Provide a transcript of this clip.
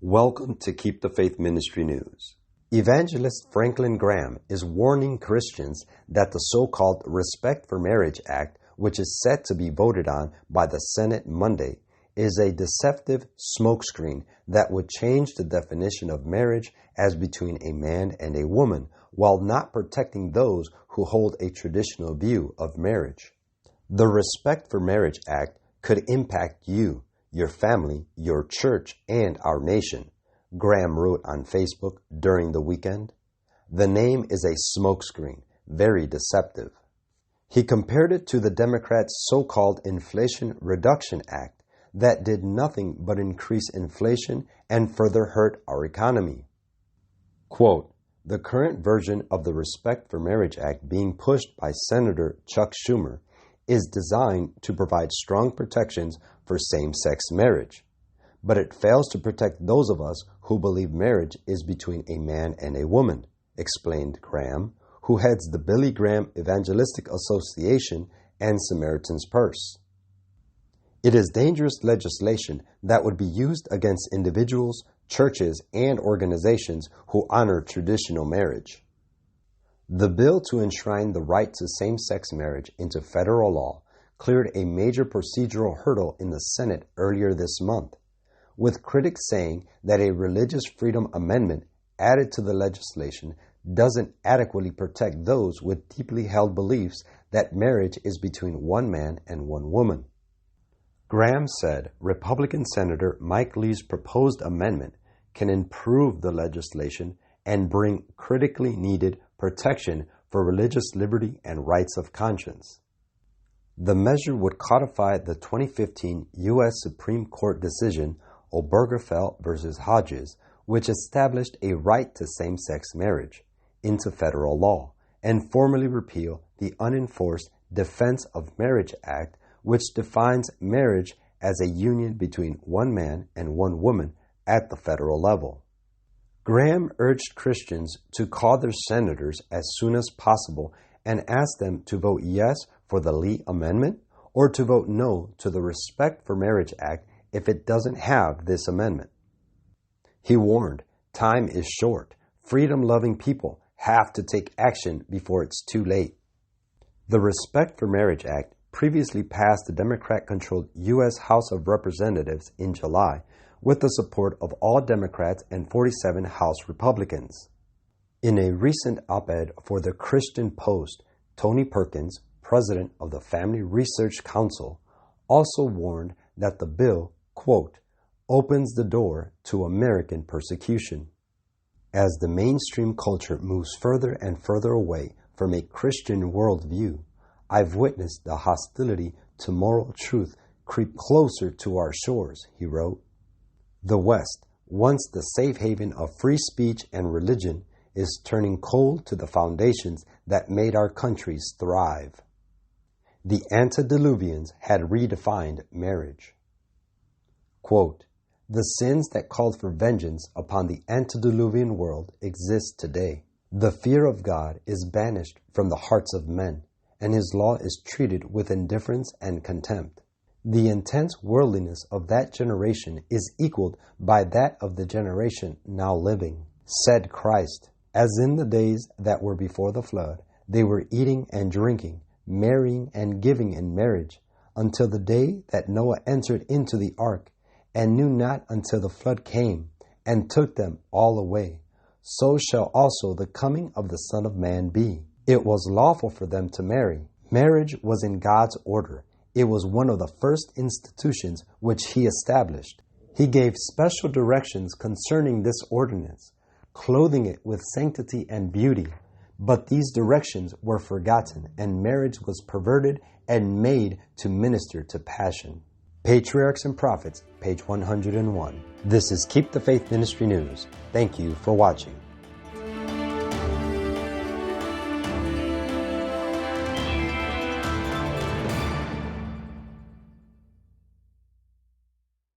Welcome to Keep the Faith Ministry News. Evangelist Franklin Graham is warning Christians that the so-called Respect for Marriage Act, which is set to be voted on by the Senate Monday, is a deceptive smokescreen that would change the definition of marriage as between a man and a woman, while not protecting those who hold a traditional view of marriage. The Respect for Marriage Act could impact you, your family, your church, and our nation, Graham wrote on Facebook during the weekend. The name is a smokescreen, very deceptive. He compared it to the Democrats' so-called Inflation Reduction Act that did nothing but increase inflation and further hurt our economy. Quote, the current version of the Respect for Marriage Act being pushed by Senator Chuck Schumer is designed to provide strong protections for same-sex marriage, but it fails to protect those of us who believe marriage is between a man and a woman, explained Graham, who heads the Billy Graham Evangelistic Association and Samaritan's Purse. It is dangerous legislation that would be used against individuals, churches, and organizations who honor traditional marriage. The bill to enshrine the right to same-sex marriage into federal law cleared a major procedural hurdle in the Senate earlier this month, with critics saying that a religious freedom amendment added to the legislation doesn't adequately protect those with deeply held beliefs that marriage is between one man and one woman. Graham said Republican Senator Mike Lee's proposed amendment can improve the legislation and bring critically needed protection for religious liberty and rights of conscience. The measure would codify the 2015 U.S. Supreme Court decision Obergefell v. Hodges, which established a right to same-sex marriage, into federal law, and formally repeal the unenforced Defense of Marriage Act, which defines marriage as a union between one man and one woman at the federal level. Graham urged Christians to call their senators as soon as possible and ask them to vote yes for the Lee Amendment or to vote no to the Respect for Marriage Act if it doesn't have this amendment. He warned, time is short. Freedom-loving people have to take action before it's too late. The Respect for Marriage Act previously passed the Democrat-controlled U.S. House of Representatives in July with the support of all Democrats and 47 House Republicans. In a recent op-ed for the Christian Post, Tony Perkins, president of the Family Research Council, also warned that the bill, quote, opens the door to American persecution. As the mainstream culture moves further and further away from a Christian worldview, I've witnessed the hostility to moral truth creep closer to our shores, he wrote. The West, once the safe haven of free speech and religion, is turning cold to the foundations that made our countries thrive. The antediluvians had redefined marriage. Quote, the sins that called for vengeance upon the antediluvian world exist today. The fear of God is banished from the hearts of men, and his law is treated with indifference and contempt. The intense worldliness of that generation is equaled by that of the generation now living. Said Christ, as in the days that were before the flood, they were eating and drinking, marrying and giving in marriage, until the day that Noah entered into the ark, and knew not until the flood came, and took them all away. So shall also the coming of the Son of Man be. It was lawful for them to marry. Marriage was in God's order. It was one of the first institutions which he established. He gave special directions concerning this ordinance, clothing it with sanctity and beauty. But these directions were forgotten, and marriage was perverted and made to minister to passion. Patriarchs and Prophets, page 101. This is Keep the Faith Ministry News. Thank you for watching.